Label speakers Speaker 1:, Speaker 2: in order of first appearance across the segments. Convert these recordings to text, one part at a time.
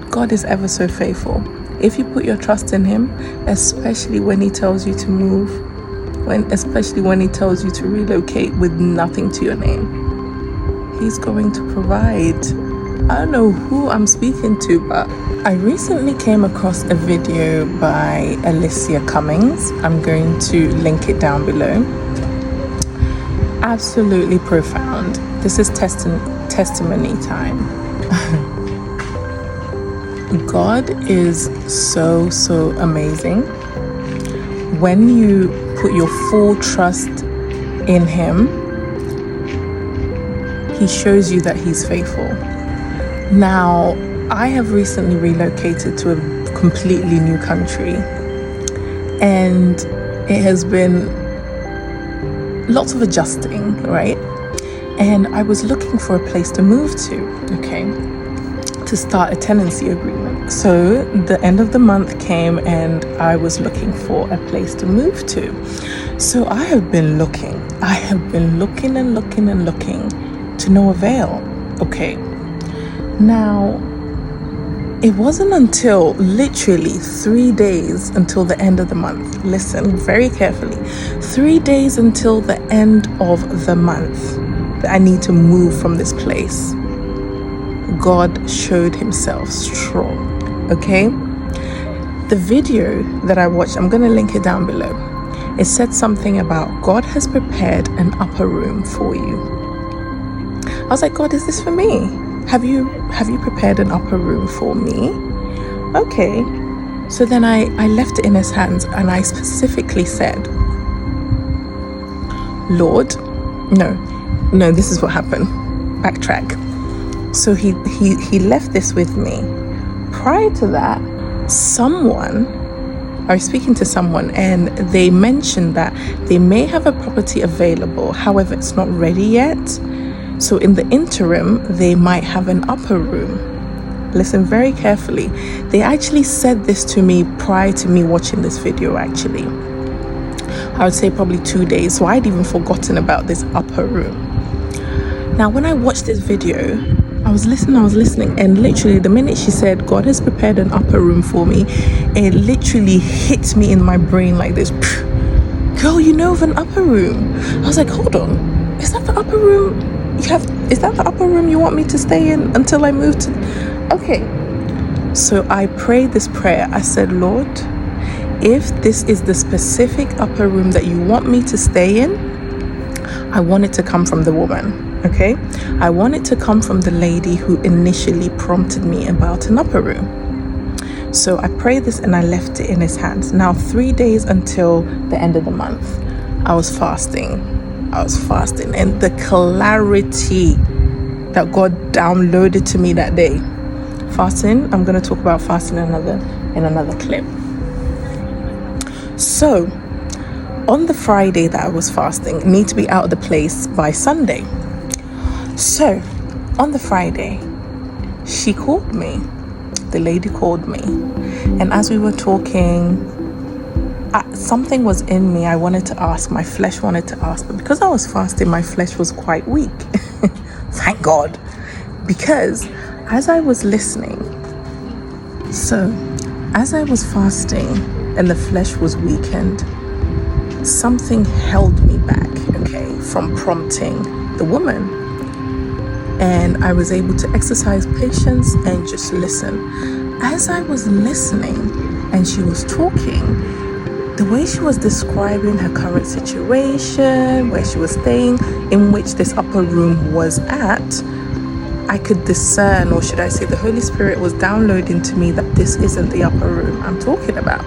Speaker 1: God is ever so faithful. If you put your trust in him, especially when he tells you to move, especially when he tells you to relocate with nothing to your name, he's going to provide. I don't know who I'm speaking to, but I recently came across a video by Alicia. I'm going to link it down below. Absolutely profound. This is testimony time. God is so amazing. When you put your full trust in him, he shows you that he's faithful. Now, I have recently relocated to a completely new country, and it has been lots of adjusting, right? And I was looking for a place to move to, okay, to start a tenancy agreement. So the end of the month came and I was looking for a place to move to. So I have been looking and looking to no avail. Okay. Now, it wasn't until literally 3 days until the end of the month. Listen very carefully. 3 days until the end of the month that I need to move from this place. God showed himself strong. Okay? The video that I watched, I'm going to link it down below. It said something about God has prepared an upper room for you. I was like, God, is this for me? Have you prepared an upper room for me? Okay. So then I left it in his hands and I specifically said, Lord, no, this is what happened. Backtrack. So he left this with me. Prior to that, I was speaking to someone and they mentioned that they may have a property available, however, it's not ready yet. So in the interim, they might have an upper room. Listen very carefully. They actually said this to me prior to me watching this video, actually. I would say probably 2 days. So I'd even forgotten about this upper room. Now, when I watched this video, I was listening. And literally the minute she said, God has prepared an upper room for me, it literally hit me in my brain like this. Girl, you know of an upper room. I was like, hold on. Is that the upper room? Is that the upper room you want me to stay in until I move to? Okay. So I prayed this prayer. I said, Lord, if this is the specific upper room that you want me to stay in, I want it to come from the woman. Okay. I want it to come from the lady who initially prompted me about an upper room. So I prayed this and I left it in his hands. Now, 3 days until the end of the month, I was fasting, and the clarity that God downloaded to me that day. Fasting, I'm going to talk about fasting in another clip. So, on the Friday that I was fasting, I need to be out of the place by Sunday. So, on the Friday, she called me. The lady called me. And as we were talking, something was in me. I wanted to ask. My flesh wanted to ask. But because I was fasting, my flesh was quite weak. Thank God. Because as I was listening, as I was fasting and the flesh was weakened, something held me back, okay, from prompting the woman. And I was able to exercise patience and just listen. As I was listening and she was talking, the way she was describing her current situation, where she was staying, in which this upper room was at, I could discern, or should I say the Holy Spirit was downloading to me that this isn't the upper room I'm talking about.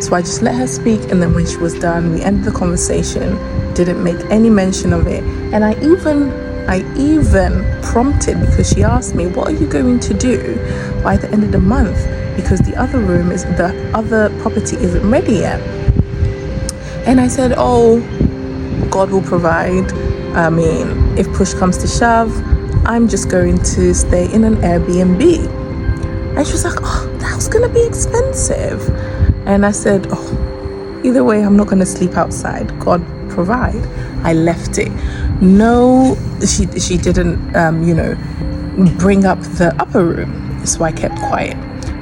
Speaker 1: So I just let her speak, and then when she was done, we ended the conversation, didn't make any mention of it. And I even prompted, because she asked me, what are you going to do by the end of the month? Because the other property isn't ready yet. And I said, oh, God will provide. I mean, if push comes to shove, I'm just going to stay in an Airbnb. And she was like, oh, that's going to be expensive. And I said, oh, either way, I'm not going to sleep outside. God provide. I left it. No, she didn't, bring up the upper room. So I kept quiet.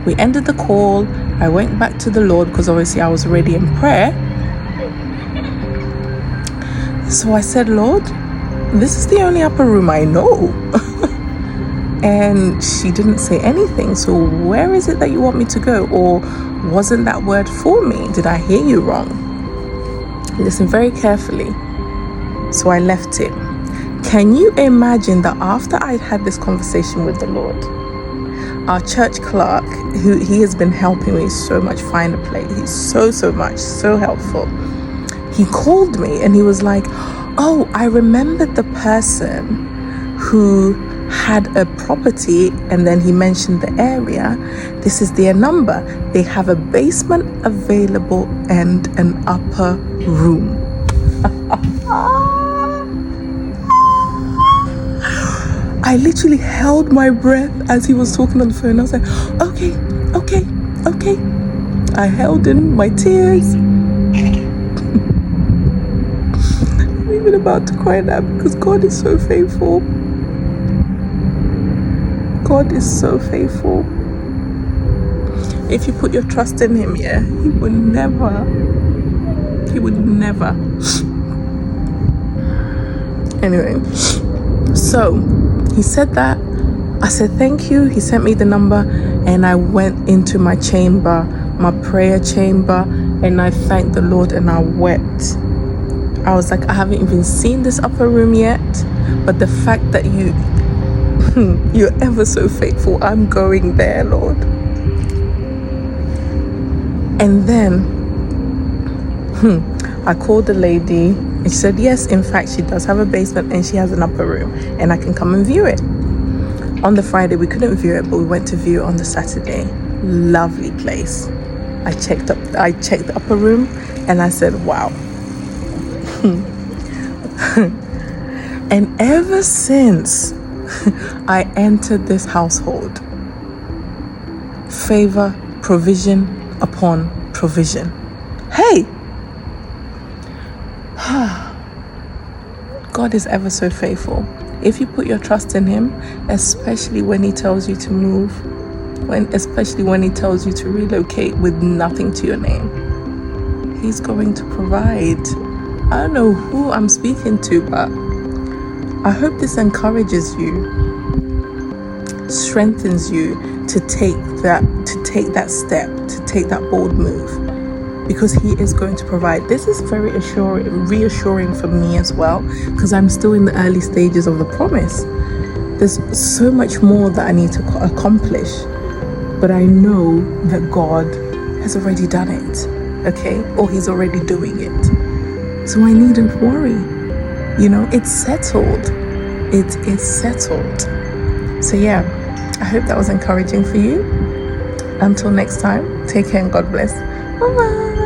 Speaker 1: We ended the call. I went back to the Lord because obviously I was already in prayer. So I said, Lord, this is the only upper room I know. And she didn't say anything. So where is it that you want me to go? Or wasn't that word for me? Did I hear you wrong? Listen very carefully. So I left it. Can you imagine that after I'd had this conversation with the Lord, our church clerk, who he has been helping me so much find a place, he's so helpful. He called me and he was like, oh, I remembered the person who had a property, and then he mentioned the area. This is their number. They have a basement available and an upper room. I literally held my breath as he was talking on the phone. I was like, okay. I held in my tears. I'm even about to cry now because God is so faithful. God is so faithful. If you put your trust in him, he would never. Anyway, so he said that. I said thank you. He sent me the number and I went into my chamber, my prayer chamber, and I thanked the Lord and I wept. I was like, I haven't even seen this upper room yet, but the fact that you're ever so faithful, I'm going there, Lord. And then I called the lady and she said, yes, in fact, she does have a basement and she has an upper room and I can come and view it. On the Friday, we couldn't view it, but we went to view it on the Saturday. Lovely place. I checked the upper room and I said, wow. And ever since I entered this household, favor, provision upon provision. Hey! God is ever so faithful. If you put your trust in him, especially when he tells you to move, especially when he tells you to relocate with nothing to your name, he's going to provide. I don't know who I'm speaking to, but I hope this encourages you, strengthens you to take that step, to take that bold move, because he is going to provide. This is very reassuring for me as well, because I'm still in the early stages of the promise. There's so much more that I need to accomplish, but I know that God has already done it, okay? Or he's already doing it. So I needn't worry. It's settled. It is settled. So yeah, I hope that was encouraging for you. Until next time, take care and God bless. Bye-bye.